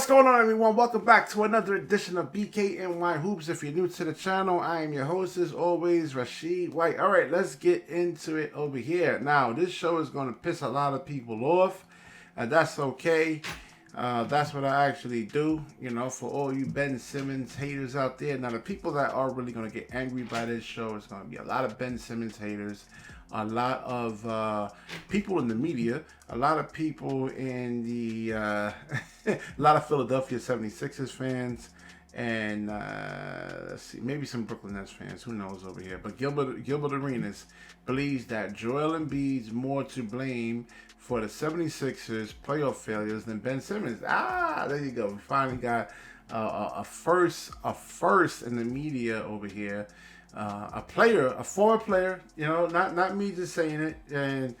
going on, everyone? Welcome back to another edition of BKNY Hoops. If you're new to the channel, I am your host, as always, Rashid White. All right, let's get into it over here. Now, this show is going to piss a lot of people off, and that's okay. That's what I actually do, you know, for all you Ben Simmons haters out there. Now, the people that are really going to get angry by this show is going to be a lot of Ben Simmons haters, a lot of people in the media, a lot of people in the, a lot of Philadelphia 76ers fans, and let's see, maybe some Brooklyn Nets fans, who knows over here. But Gilbert Arenas believes that Joel Embiid's more to blame for the 76ers playoff failures than Ben Simmons. There you go. We finally got a first in the media over here. A former player, you know, not me just saying it, and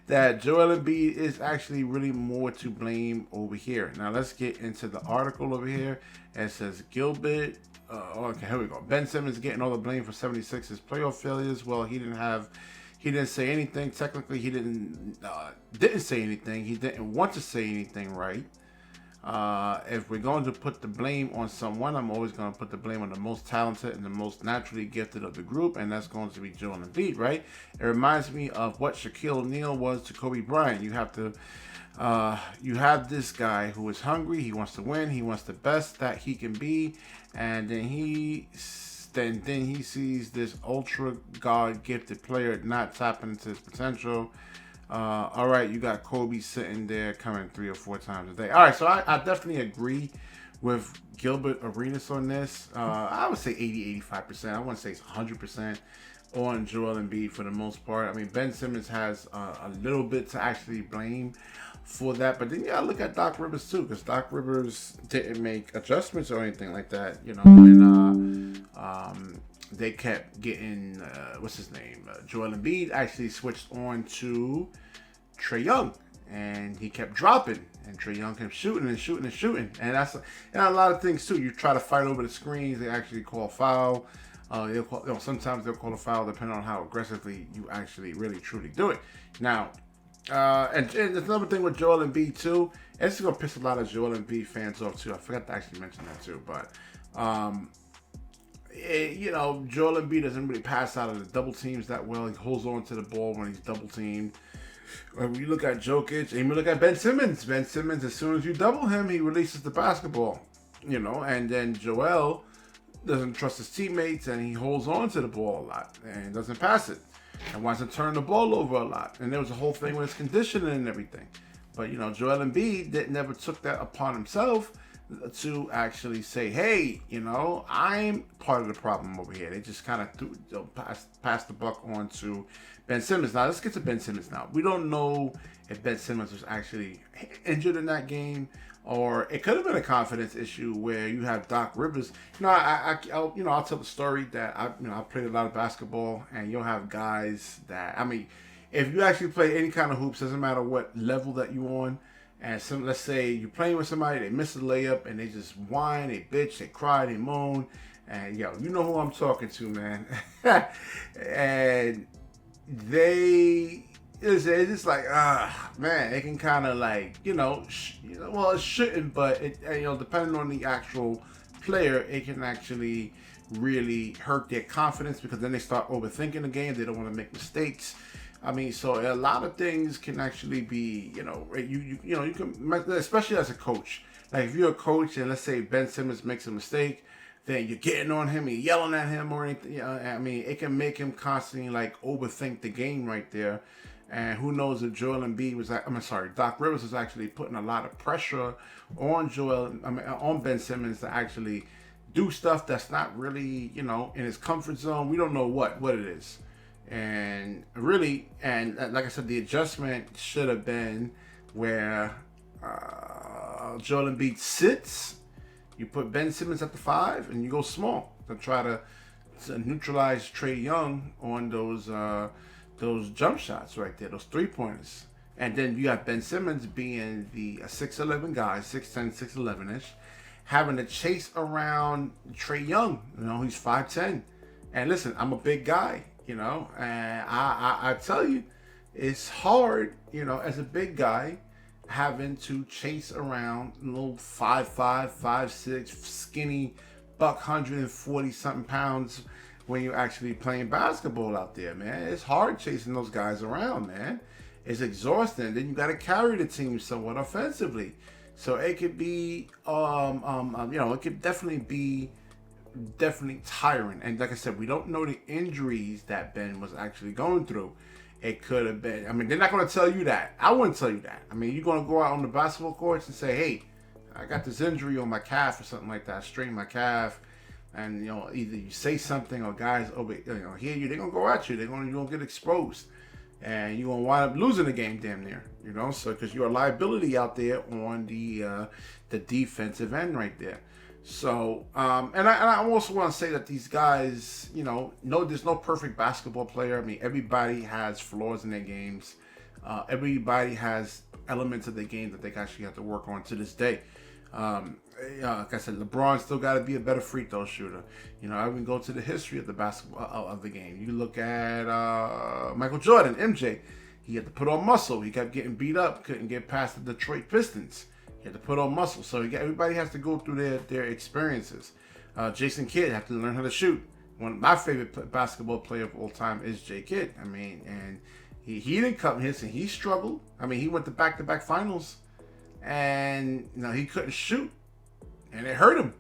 that Joel Embiid is actually really more to blame over here. Now let's get into the article over here. It says Gilbert. Okay, here we go. Ben Simmons getting all the blame for 76ers playoff failures. Well, he didn't say anything. Technically, he didn't say anything. He didn't want to say anything, right? If we're going to put the blame on someone, I'm always going to put the blame on the most talented and the most naturally gifted of the group, and that's going to be Joel Embiid, right? It reminds me of what Shaquille O'Neal was to Kobe Bryant. You have this guy who is hungry. He wants to win. He wants the best that he can be, and then he sees this ultra God gifted player not tapping into his potential. All right, you got Kobe sitting there coming 3 or 4 times a day. All right, so I definitely agree with Gilbert Arenas on this. I would say 80-85%. I wouldn't say it's 100% on Joel Embiid for the most part. I mean, Ben Simmons has a little bit to actually blame for that, but then you gotta look at Doc Rivers too, because Doc Rivers didn't make adjustments or anything like that, you know, and they kept getting what's his name, Joel Embiid actually switched on to Trae Young, and he kept dropping, and Trae Young kept shooting, and that's a lot of things too. You try to fight over the screens, they actually call foul. Sometimes they'll call a foul depending on how aggressively you actually really truly do it. Now, and there's another thing with Joel Embiid too. And this is gonna piss a lot of Joel Embiid fans off too. I forgot to actually mention that too, but you know, Joel Embiid doesn't really pass out of the double teams that well. He holds on to the ball when he's double teamed. When you look at Jokic, and you look at Ben Simmons, as soon as you double him, he releases the basketball, you know, and then Joel doesn't trust his teammates, and he holds on to the ball a lot and doesn't pass it, and wants to turn the ball over a lot. And there was a whole thing with his conditioning and everything. But, you know, Joel Embiid never took that upon himself to actually say, hey, you know, I'm part of the problem over here. They just kind of passed the buck on to Ben Simmons. Now, let's get to Ben Simmons now. We don't know if Ben Simmons was actually injured in that game, or it could have been a confidence issue where you have Doc Rivers. You know, I'll tell the story that I played a lot of basketball, and you'll have guys that, I mean, if you actually play any kind of hoops, doesn't matter what level that you're on, and let's say you're playing with somebody, they miss a layup, and they just whine, they bitch, they cry, they moan, and you know who I'm talking to, man. And it's just like, man, it can kind of like, well, it shouldn't, but it, depending on the actual player, it can actually really hurt their confidence, because then they start overthinking the game. They don't want to make mistakes. I mean, so a lot of things can actually be, you can, especially as a coach. Like if you're a coach and let's say Ben Simmons makes a mistake, then you're getting on him, you're yelling at him or anything. I mean, it can make him constantly like overthink the game right there. And who knows if Joel Embiid Doc Rivers was actually putting a lot of pressure on on Ben Simmons to actually do stuff that's not really, in his comfort zone. We don't know what it is. And really, and like I said, the adjustment should have been where Joel Embiid sits, you put Ben Simmons at the 5, and you go small to try to neutralize Trae Young on those jump shots right there, those 3-pointers. And then you got Ben Simmons being the 6'11 guy, 6'10, 6'11-ish, having to chase around Trae Young. He's 5'10. And listen, I'm a big guy. And I tell you, it's hard, as a big guy, having to chase around a little 5'5", 5'6", skinny buck, 140 something pounds when you're actually playing basketball out there, man. It's hard chasing those guys around, man. It's exhausting. Then you got to carry the team somewhat offensively. So it could be, it could definitely be tiring. And like I said, we don't know the injuries that Ben was actually going through. It could have been. I mean, they're not going to tell you that. I wouldn't tell you that. I mean, you're going to go out on the basketball courts and say, hey, I got this injury on my calf or something like that. I strained my calf. And, either you say something or guys hear you. They're going to go at you. You're going to get exposed. And you're going to wind up losing the game damn near. So because you're a liability out there on the defensive end right there. So, and I also want to say that these guys, there's no perfect basketball player. I mean, everybody has flaws in their games. Everybody has elements of their game that they actually have to work on to this day. Like I said, LeBron still got to be a better free throw shooter. I even go to the history of the basketball of the game. You look at Michael Jordan, MJ. He had to put on muscle. He kept getting beat up. Couldn't get past the Detroit Pistons. He had to put on muscle. So everybody has to go through their experiences. Jason Kidd had to learn how to shoot. One of my favorite basketball player of all time is Jay Kidd. I mean, and he didn't cut his, and he struggled. I mean, he went to back-to-back finals, and he couldn't shoot, and it hurt him.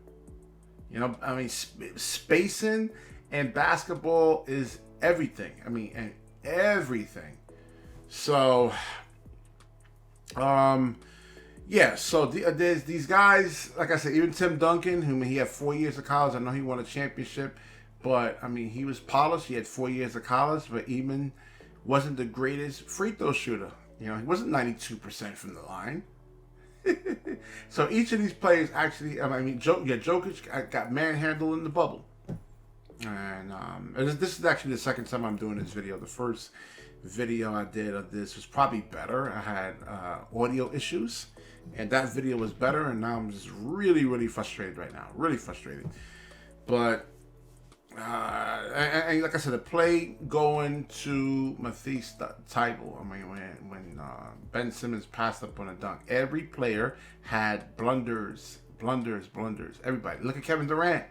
I mean, spacing and basketball is everything. I mean, and everything. So, yeah, so there's these guys, like I said, even Tim Duncan, he had 4 years of college. I know he won a championship, but, I mean, he was polished. He had 4 years of college, but even wasn't the greatest free throw shooter. He wasn't 92% from the line. So each of these players actually, Jokic got manhandled in the bubble. And this is actually the second time I'm doing this video. The first video I did of this was probably better. I had audio issues, and that video was better, and now I'm just really, really frustrated right now. Really frustrated. But, and like I said, the play going to Matisse Thybulle, I mean, when Ben Simmons passed up on a dunk, every player had blunders. Everybody. Look at Kevin Durant.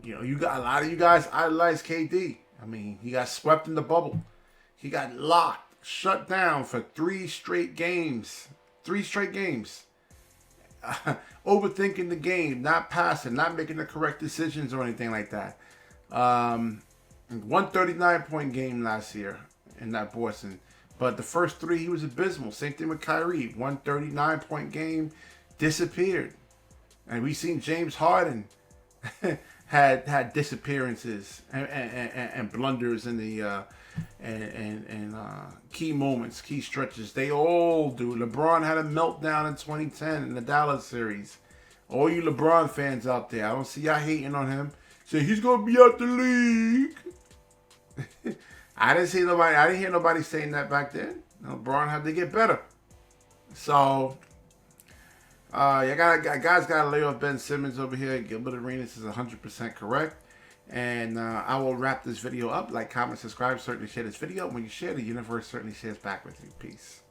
You got a lot of you guys idolize KD. I mean, he got swept in the bubble. He got locked, shut down for 3 straight games. 3 straight games. Overthinking the game, not passing, not making the correct decisions or anything like that. 139-point game last year in that Boston. But the first 3, he was abysmal. Same thing with Kyrie. 139-point game, disappeared. And we seen James Harden had disappearances and blunders in the key moments, key stretches. They all do. LeBron had a meltdown in 2010 in the Dallas series. All you LeBron fans out there, I don't see y'all hating on him. Say he's gonna be out the league. I didn't hear nobody saying that back then. LeBron had to get better. So guys gotta lay off Ben Simmons over here. Gilbert Arenas is 100% correct. And I will wrap this video up. Like, comment, subscribe, certainly share this video. When you share, the universe certainly shares back with you. Peace.